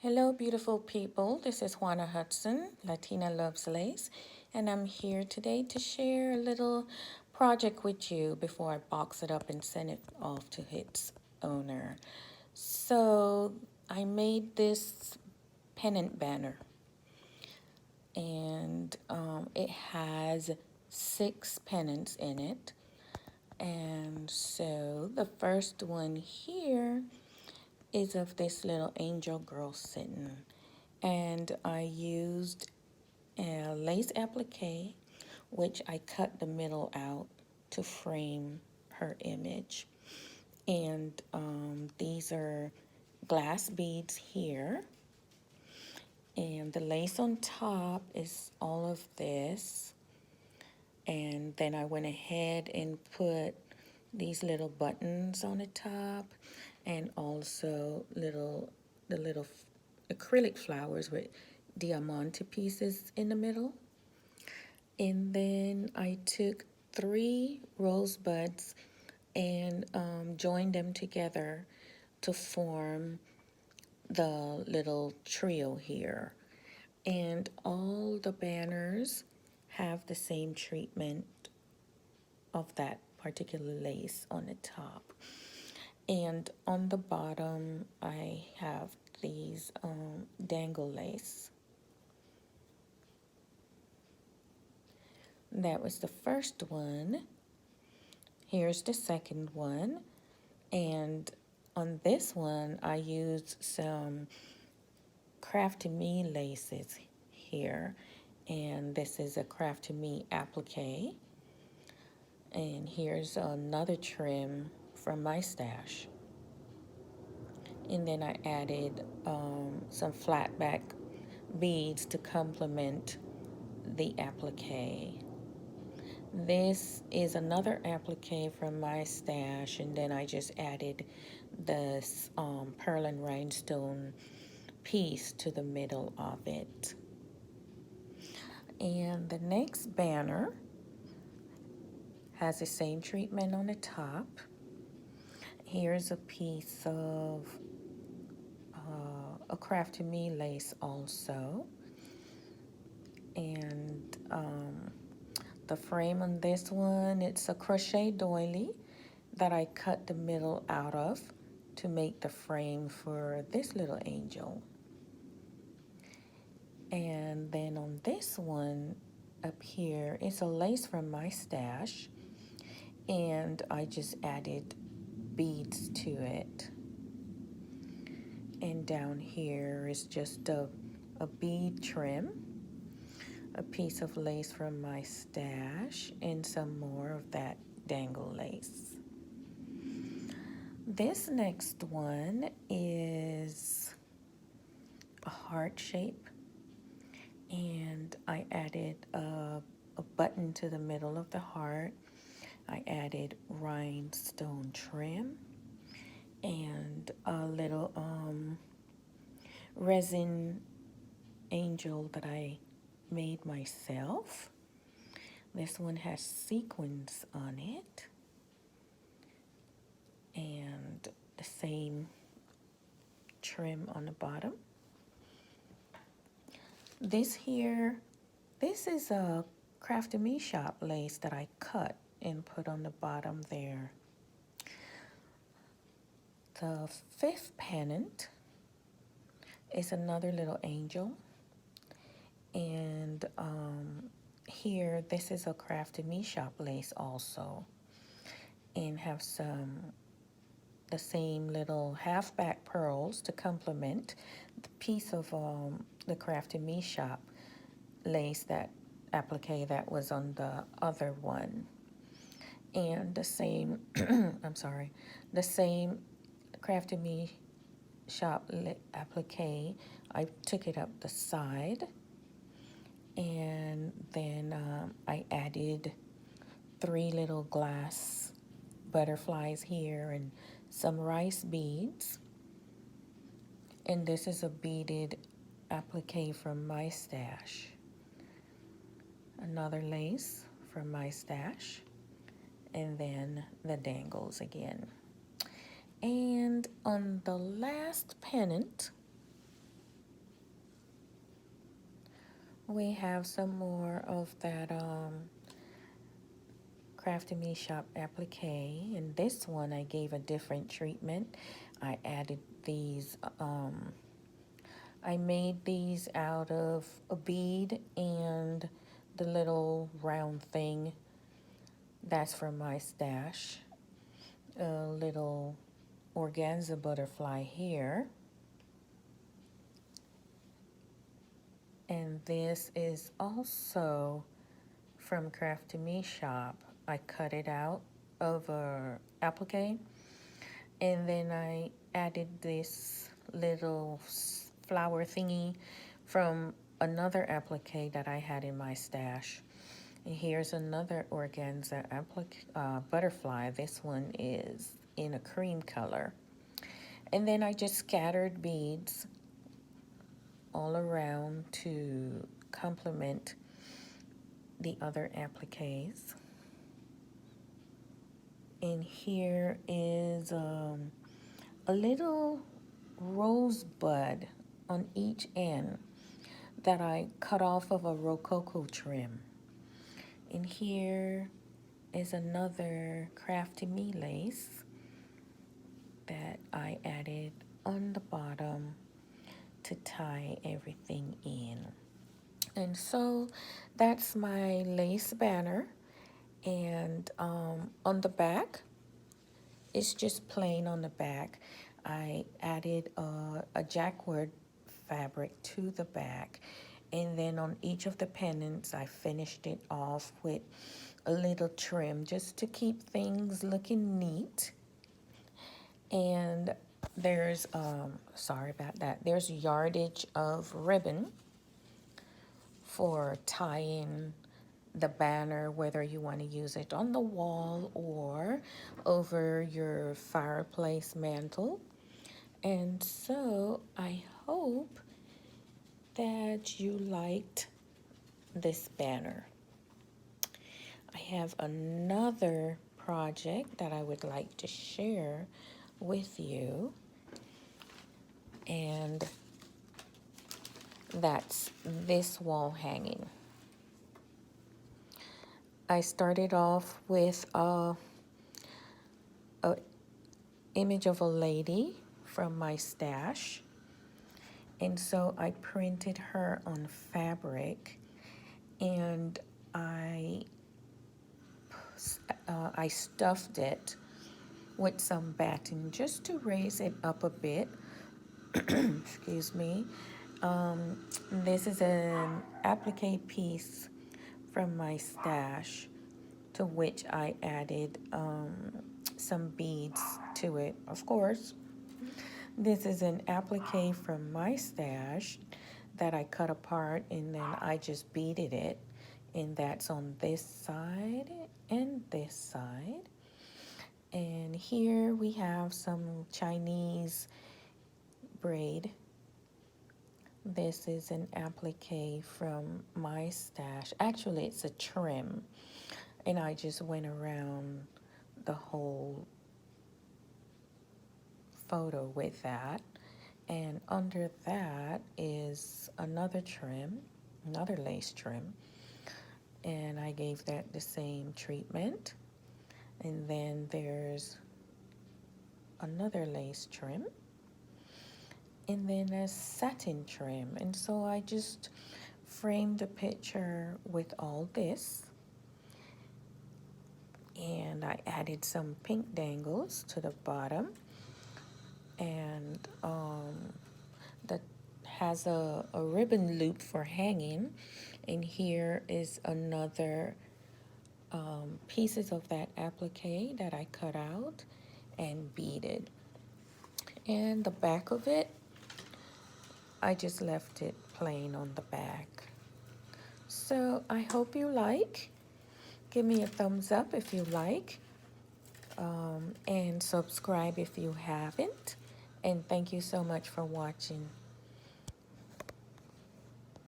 Hello, beautiful people. This is Juana Hudson, Latina Loves Lace, and I'm here today to share a little project with you before I box it up and send it off to its owner. So, I made this pennant banner, and it has 6 pennants in it. And so, the first one here is of this little angel girl sitting. And I used a lace applique, which I cut the middle out to frame her image. And these are glass beads here. And the lace on top is all of this. And then I went ahead and put these little buttons on the top and also the little acrylic flowers with diamante pieces in the middle. And then I took 3 rosebuds and joined them together to form the little trio here. And all the banners have the same treatment of that particular lace on the top. And on the bottom, I have these dangle lace. That was the first one. Here's the second one. And on this one, I used some Craft to Me laces here. And this is a Craft to Me applique. And here's another trim from my stash. And then I added some flat back beads to complement the applique. This is another applique from my stash, and then I just added this pearl and rhinestone piece to the middle of it. And the next banner has the same treatment on the top. Here's a piece of a Craft to Me lace also. And the frame on this one, it's a crochet doily that I cut the middle out of to make the frame for this little angel. And then on this one up here, it's a lace from my stash, and I just added beads to it. And down here is just a bead trim, a piece of lace from my stash, and some more of that dangle lace. This next one is a heart shape, and I added a button to the middle of the heart. I added rhinestone trim and a little resin angel that I made myself. This one has sequins on it and the same trim on the bottom. This is a Craft to Me shop lace that I cut and put on the bottom there. The 5th pennant is another little angel. And here, this is a Craft to Me shop lace also. And have the same little half-back pearls to complement the piece of the Craft to Me shop lace, that applique that was on the other one. And the same, I'm sorry, the same Craft to Me shop applique, I took it up the side, and then I added 3 little glass butterflies here and some rice beads. And this is a beaded applique from my stash. Another lace from my stash. And then the dangles again. And on the last pennant, we have some more of that Crafty Me Shop applique, and this one I gave a different treatment. I added these, I made these out of a bead and the little round thing that's from my stash. A little organza butterfly here. And this is also from Crafty Me Shop. I cut it out of a applique, and then I added this little flower thingy from another applique that I had in my stash. And here's another organza butterfly. This one is in a cream color. And then I just scattered beads all around to complement the other appliques. And here is a little rosebud on each end that I cut off of a rococo trim. And here is another Crafty Me lace that I added on the bottom to tie everything in. And so that's my lace banner. And on the back, it's just plain on the back. I added a jackwood fabric to the back. And then on each of the pennants, I finished it off with a little trim just to keep things looking neat. And there's, sorry about that, there's yardage of ribbon for tying the banner, whether you want to use it on the wall or over your fireplace mantle. And so I hope that you liked this banner. I have another project that I would like to share with you, and that's this wall hanging. I started off with a image of a lady from my stash, and so I printed her on fabric, and I stuffed it with some batting just to raise it up a bit. Excuse me. This is an applique piece from my stash, to which I added some beads to it, of course. This is an applique from my stash that I cut apart, and then I just beaded it, and that's on this side and this side. And here we have some Chinese braid. This is an applique from my stash. Actually, it's a trim, and I just went around the whole photo with that. And under that is another trim, another lace trim, and I gave that the same treatment. And then there's another lace trim, and then a satin trim. And so I just framed the picture with all this, and I added some pink dangles to the bottom, and that has a ribbon loop for hanging. And here is another pieces of that applique that I cut out and beaded. And the back of it, I just left it plain on the back. So I hope you like. Give me a thumbs up if you like, and subscribe if you haven't. And thank you so much for watching.